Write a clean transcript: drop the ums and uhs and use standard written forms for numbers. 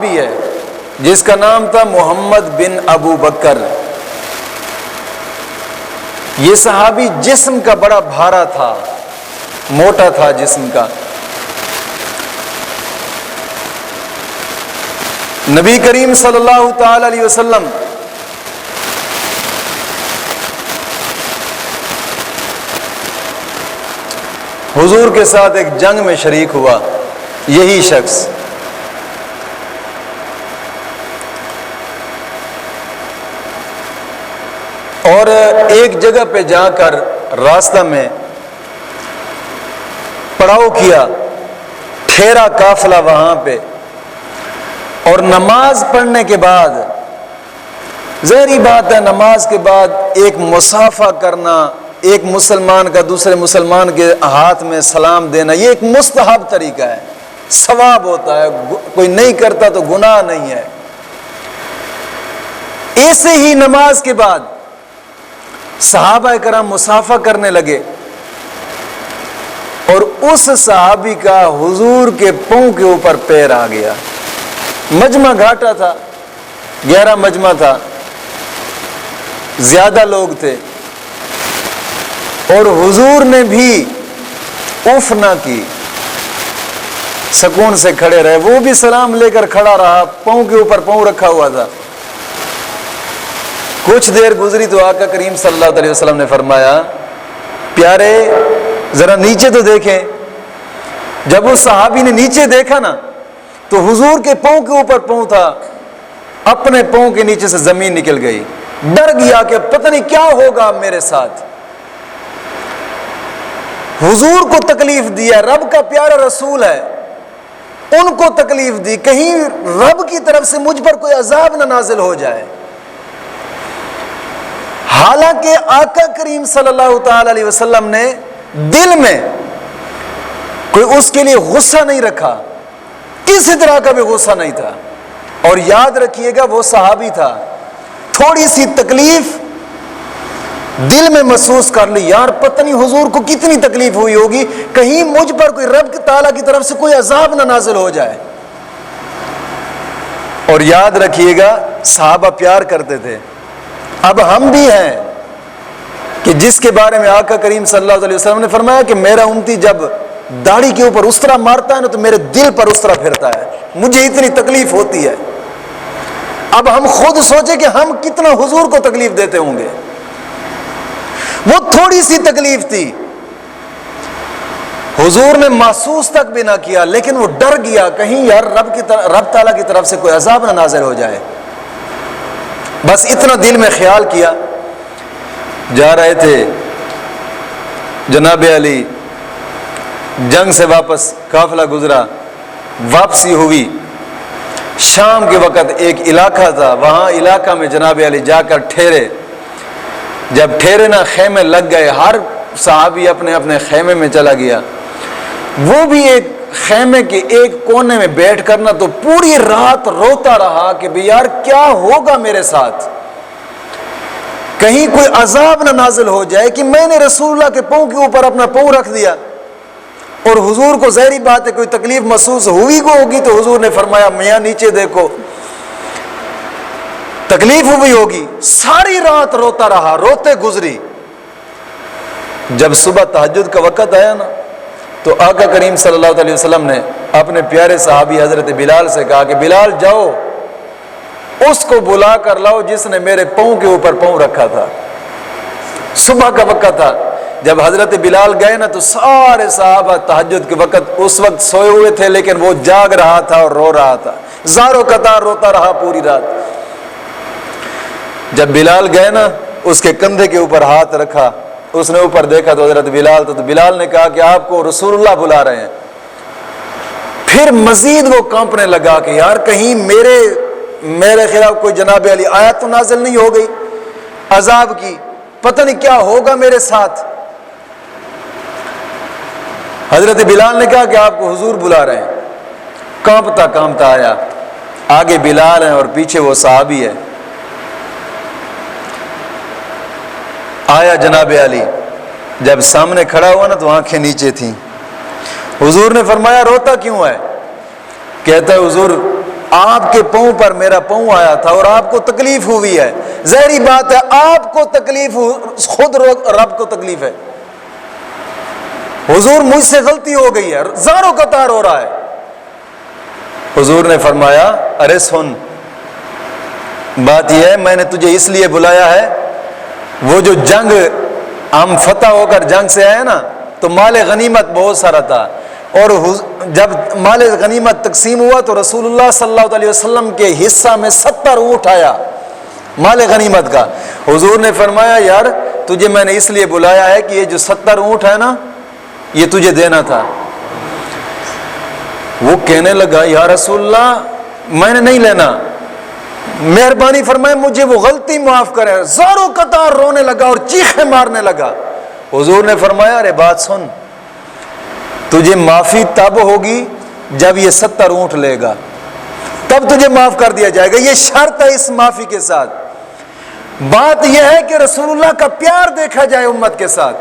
بھی ہے جس کا نام تھا محمد بن ابو بکر۔ یہ صحابی جسم کا بڑا بھارا تھا، موٹا تھا جسم کا۔ نبی کریم صلی اللہ تعالی علیہ وسلم حضور کے ساتھ ایک جنگ میں شریک ہوا، یہی شخص۔ اور ایک جگہ پہ جا کر راستہ میں پڑاؤ کیا، ٹھہرا قافلہ وہاں پہ، اور نماز پڑھنے کے بعد، ظاہری بات ہے نماز کے بعد ایک مصافحہ کرنا، ایک مسلمان کا دوسرے مسلمان کے ہاتھ میں سلام دینا، یہ ایک مستحب طریقہ ہے، ثواب ہوتا ہے، کوئی نہیں کرتا تو گناہ نہیں ہے۔ ایسے ہی نماز کے بعد صحابہ کرام مصافحہ کرنے لگے، اور اس صحابی کا حضور کے پاؤں کے اوپر پیر آ گیا۔ مجمع گھاٹا تھا، گہرا مجمع تھا، زیادہ لوگ تھے، اور حضور نے بھی اف نہ کی، سکون سے کھڑے رہے۔ وہ بھی سلام لے کر کھڑا رہا، پاؤں کے اوپر پاؤں رکھا ہوا تھا۔ کچھ دیر گزری تو آقا کریم صلی اللہ علیہ وسلم نے فرمایا، پیارے ذرا نیچے تو دیکھیں۔ جب اس صحابی نے نیچے دیکھا نا تو حضور کے پاؤں کے اوپر پاؤں تھا، اپنے پاؤں کے نیچے سے زمین نکل گئی، ڈر گیا کہ پتہ نہیں کیا ہوگا میرے ساتھ۔ حضور کو تکلیف دیا، رب کا پیارا رسول ہے، ان کو تکلیف دی، کہیں رب کی طرف سے مجھ پر کوئی عذاب نہ نازل ہو جائے۔ حالانکہ آقا کریم صلی اللہ تعالی علیہ وسلم نے دل میں کوئی اس کے لیے غصہ نہیں رکھا، کسی طرح کا بھی غصہ نہیں تھا۔ اور یاد رکھیے گا وہ صحابی تھا، تھوڑی سی تکلیف دل میں محسوس کر لی، یار پتہ نہیں حضور کو کتنی تکلیف ہوئی ہوگی، کہیں مجھ پر کوئی رب تعالیٰ کی طرف سے کوئی عذاب نہ نازل ہو جائے۔ اور یاد رکھیے گا صحابہ پیار کرتے تھے۔ اب ہم بھی ہیں کہ جس کے بارے میں آقا کریم صلی اللہ علیہ وسلم نے فرمایا کہ میرا امتی جب داڑھی کے اوپر اس طرح مارتا ہے نا تو میرے دل پر اس طرح پھرتا ہے، مجھے اتنی تکلیف ہوتی ہے۔ اب ہم خود سوچیں کہ ہم کتنا حضور کو تکلیف دیتے ہوں گے۔ وہ تھوڑی سی تکلیف تھی، حضور نے محسوس تک بھی نہ کیا، لیکن وہ ڈر گیا کہیں یار رب تعالیٰ کی طرف سے کوئی عذاب نہ نازل ہو جائے۔ بس اتنا دل میں خیال کیا۔ جا رہے تھے جناب علی، جنگ سے واپس قافلہ گزرا، واپسی ہوئی، شام کے وقت ایک علاقہ تھا، وہاں علاقہ میں جناب علی جا کر ٹھہرے۔ جب ٹھہرے نا خیمے لگ گئے، ہر صحابی اپنے اپنے خیمے میں چلا گیا۔ وہ بھی ایک خیمے کے ایک کونے میں بیٹھ کر نا تو پوری رات روتا رہا کہ بھی یار کیا ہوگا میرے ساتھ، کہیں کوئی عذاب نہ نازل ہو جائے کہ میں نے رسول اللہ کے پاؤں کے اوپر اپنا پاؤں رکھ دیا۔ اور حضور کو ظاہری بات ہے کوئی تکلیف محسوس ہوئی کو ہوگی تو حضور نے فرمایا میاں نیچے دیکھو، تکلیف ہوئی ہوگی۔ ساری رات روتا رہا، روتے گزری۔ جب صبح تہجد کا وقت آیا نا تو آقا کریم صلی اللہ علیہ وسلم نے اپنے پیارے صحابی حضرت بلال سے کہا کہ بلال جاؤ اس کو بلا کر لاؤ جس نے میرے پاؤں کے اوپر پاؤں رکھا تھا۔ صبح کا وقت تھا، جب حضرت بلال گئے نا تو سارے صحابہ تہجد کے وقت اس وقت سوئے ہوئے تھے، لیکن وہ جاگ رہا تھا اور رو رہا تھا، زاروں قطار روتا رہا پوری رات۔ جب بلال گئے نا اس کے کندھے کے اوپر ہاتھ رکھا، اس نے اوپر دیکھا تو حضرت بلال تو بلال نے کہا کہ آپ کو رسول اللہ بلا رہے ہیں۔ پھر مزید وہ کانپنے لگا کہ یار کہیں میرے خلاف کوئی جناب علی آیت تو نازل نہیں ہو گئی عذاب کی، پتہ نہیں کیا ہوگا میرے ساتھ۔ حضرت بلال نے کہا کہ آپ کو حضور بلا رہے ہیں۔ کانپتا کانپتا آیا، آگے بلال ہیں اور پیچھے وہ صحابی ہے۔ آیا جناب علی، جب سامنے کھڑا ہوا نا تو آنکھیں نیچے تھیں۔ حضور نے فرمایا روتا کیوں ہے؟ کہتا ہے حضور آپ کے پاؤں پر میرا پاؤں آیا تھا اور آپ کو تکلیف ہوئی ہے، ظاہری بات ہے آپ کو تکلیف خود رب کو تکلیف ہے۔ حضور مجھ سے غلطی ہو گئی ہے، زاروں قطار ہو رہا ہے۔ حضور نے فرمایا ارے سن، بات یہ ہے میں نے تجھے اس لیے بلایا ہے، وہ جو جنگ ہم فتح ہو کر جنگ سے آئے نا تو مال غنیمت بہت سارا تھا، اور جب مال غنیمت تقسیم ہوا تو رسول اللہ صلی اللہ علیہ وسلم کے حصہ میں 70 اونٹ آیا مال غنیمت کا۔ حضور نے فرمایا یار تجھے میں نے اس لیے بلایا ہے کہ یہ جو 70 اونٹ ہے نا یہ تجھے دینا تھا۔ وہ کہنے لگا یا رسول اللہ میں نے نہیں لینا، مہربانی فرمائے مجھے وہ غلطی معاف کرے۔ زاروں قطار رونے لگا اور چیخیں مارنے لگا۔ حضور نے فرمایا ارے بات سن، تجھے معافی تب ہوگی جب یہ 70 اونٹ لے گا، تب تجھے معاف کر دیا جائے گا، یہ شرط ہے اس معافی کے ساتھ۔ بات یہ ہے کہ رسول اللہ کا پیار دیکھا جائے امت کے ساتھ۔